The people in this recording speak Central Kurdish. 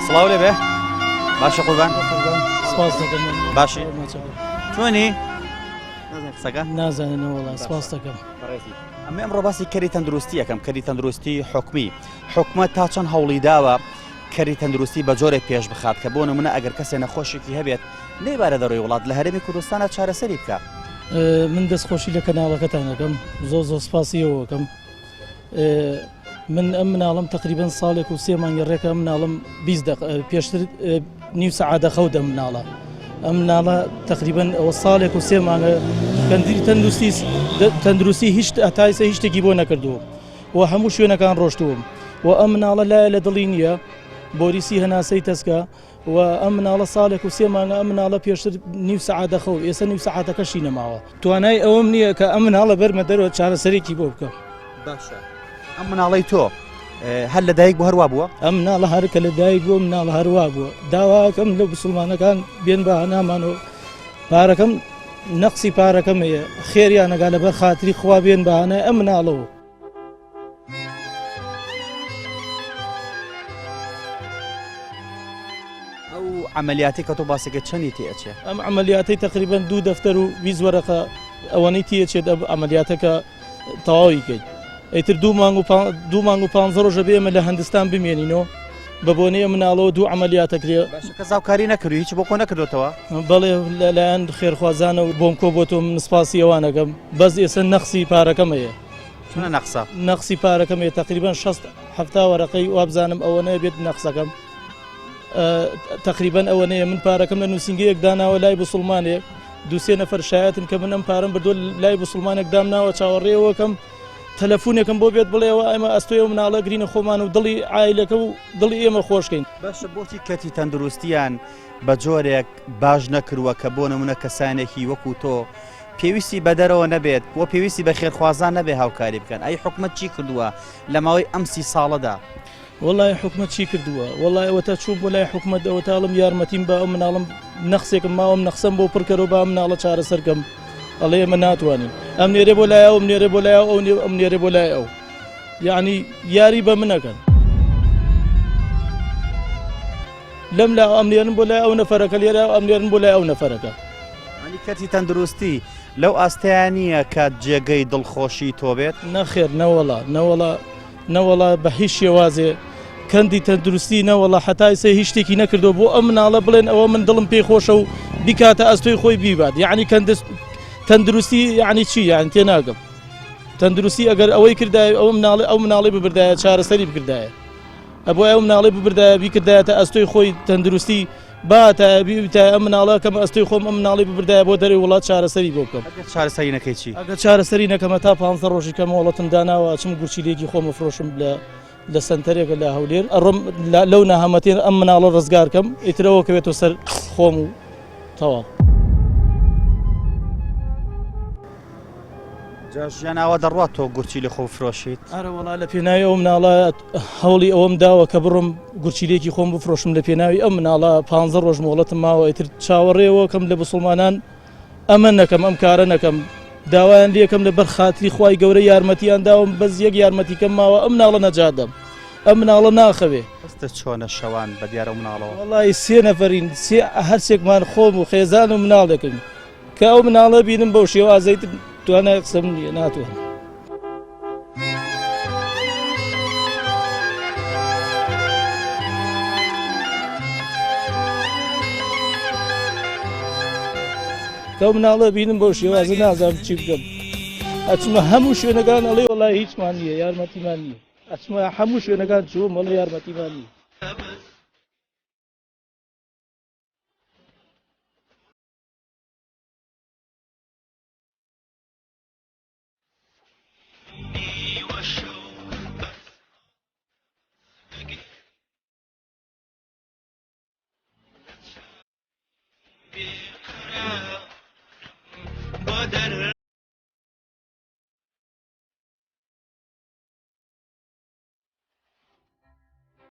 سڵاو لێ بێ باشە قوربان سپاس دەکەم باشی چۆنی سەگە نازانێنەوە وەڵا سپاس دەکەم ئەمە ئەمڕۆ باسی کەری تەندروستی یەکەم کەری تەندروستی حکومی حکومەت تا چەند هەوڵی داوە کەری تەندروستی بە جۆرێک پێش بخات کە بۆ نمونە ئەگەر کەسێ نەخۆشێکی هەبێت نەیبارە دەڕۆی وڵات لە هەرێمی کوردستانە چارەسەری بکە. من دەستخۆشی لە کەناڵەکەتان دەکەم زۆر سپاسیەوەکەم. من ئەم مناڵم تقریبان ساڵێک و 3 مانگی ڕێکە ئەم مناڵم پێشتر نیو سەعادە خەوتە مناڵە ئەم مناڵە تقریبان ئەوە ساڵێک و 3 مانگە کەندری تەندروستی هیچ ئەتایسە هیچ شتێکی بۆ نەکردووە و هەموو شوێنەکان ڕۆشتووم و ئەم مناڵە لایە لە دڵی نییە بۆریسی هەناسەی تەسکە و ئەم مناڵە ساڵێک و 3 مانگە ئەم مناڵە پێشتر نیو سەعادە خەوت ئێستا نیو سەعاتەکەشی نەماوە توانای ئەوەم نییە کە ئەم مناڵە بەرمە دەرەوە چارەسەرێکی بۆ بکەم. باشە ئەم مناڵەی تۆ هەر لە دایک بوو هەروە بووە ئەم مناڵە هەرکە لە دایک بووە مناڵە هەروە بووە داواکەم لە مسلمانەکان بێن بە هەنامانەوە پارەکەم نەقسی پارەکەم هەیە خێریان نەگا لەبەر خاتری خوا بێن بەهانە ئەم مناڵەوە. ئەو عملیاتی کە تۆ باسێکە چەندی تێچێ ئەم عملیاتی تقریبان 2 دەفتەر و 20 وەرەقە ئەوەی تێچێت ئەم عملیاتەکە تەواوی کرد ئەیتر 2 مانگ و 15 ڕۆژە بێمە لە هەندستان بمێنینەوە بە بۆنەیە مناڵەوە 2 عملیاتەکرێ کە زاوکاری نەکردی هیچ بۆ کۆ نەکردوتەوە بەڵێ لەلایەن خێرخوازانە و بۆم کۆ بۆ تۆ من سپاسی ئەوانەکەم بەس ئێستا نەخسی پارەکەم هەیە چونە نەخسە نەخسی پارەکەم هەیە تقریبان 60 وەرەقەی وابزانم ئەوە نەیە بێت نەخسەکەم تقریبان ئەوە نەیە من پارەکەم لە نووسنگەیەک داناوە لای بوسڵمانێک 2-3 نەفەر شایەتن کە من ئەم پارەم بردووە لای بوسڵمانێک دامناوە چاوەڕێەوەکەم تەلەفۆنێکم بۆ بێت بڵێەوە ئەمە ئەستۆی و مناڵە گرینە خۆمان و دڵی عایلەکە و دڵی ئێمە خۆشکەین. باشە بۆتی کەتی تەندروستیان بە جۆرێک باش نەکردووە کە بۆ نمونە کەسانێکی وەکو تۆ پێویستی بەدەرەوە نەبێت بۆ پێویستی بە خێرخوازان نەبێ هاوکاری بکەن ئەی حکومەت چی کردووە لە ماوەی ئەم 30 ساڵەدا؟ وەڵای حکومەت چی کردووە وەڵای ئەوە تا چوو بۆ لای حکومەت ئەوە تاڵم یارمەتیم بە ئەم مناڵم نەخسێکم ماوەم نەخسەم بۆ پڕکەرەوە بە مناڵە چارەسەرکەم ئەڵێ ئێمە ناتوانین ئەم نێرێ بۆ لای ئەو نێرێ بۆ لای ئەم نێرێ بۆ لای ئەو یعنی یاری بە منەکەن لەم لا ئەم نێرن بۆ لای ئەو نەفەرەکە لێرە ئەم نێرن بۆ لای ئەو نەفەرەکە ئەنی کەتی تەندروستی لەو ئاستەیانە کە جێگەی دڵخۆشی تۆ بێت نەخێر نەوەڵا بە هیچ شێوازێ کەندی تەندروستی نەوەڵا حتایسە هیچ شتێکی نەکردو بۆ ئەم مناڵە بڵێن ئەوە من دڵم پێی خۆشە و بیکاتە ئەستۆی خۆی بیبات یعنی تەندروستی یعنی چی یان تێناگەم تەندروستی ئەگەر ئەوەی کردایە ئەو مناڵی ببردایە چارەسەری بکردایە ئەبۆ ئەو مناڵی ببردایە بیکردایەتە ئەستۆی خۆی تەندروستی باتە ئەم مناڵە کەم ئەستۆی خۆم ئەم مناڵی ببردایە بۆ دەروی وڵات چارەسەری بۆ بکەم چارەسەری نەکەی چی ئەگەر چارەسەری نەکەمە تا 15 ڕۆژی کەم وڵەتم داناوە چم گورچیلێکی خۆمە فرۆشم لە سنتەرێکە لە هەولێر ئەڕۆم لەو نەهامەتێن ئەم مناڵە ڕزگارکەم ئیترەوە کە بێتەوە سەر خۆم و تەواو ژیاناوە دەڕوات تۆ گورچی لە خۆ فرۆشیت ئارە وڵا لە پێناوی ئەو مناڵە هەوڵی ئەوەم داوە کە بڕم گورچیلێکی خۆم بفرۆشم لە پێناوی ئەم مناڵە 15 ڕۆژ مۆڵەتم ماوە ئیتر چاوەڕێەوە کەم لە بوسڵمانان ئەمە نەکەم ئەم کارە نەکەم داوایان لێکم لە بەرخاتری خوای گەورە یارمەتیان داوم بەس یەک یارمەتیکەم ماوە ئەم مناڵە نەجادەم ئەم مناڵە ناخەوێ ئەستە چۆنە شەوان بە دیارە مناڵەوە وڵی 3 نەفەرین هەرسێکمان خۆم و خێزان و مناڵ دەکەین کە ئەو مناڵە بینم بەو شێوازەیت توانای قسەم نییە ناتوانم کە ئەو مناڵە بینم بەو شێوازە نازانم چی بکەم ئەچمە هەموو شوێنەکان ئەڵێ وەڵای هیچمان نییە یارمەتیمان نییە ئەچمە هەموو شوێنەکان چووم وەڵێ یارمەتیمان نییە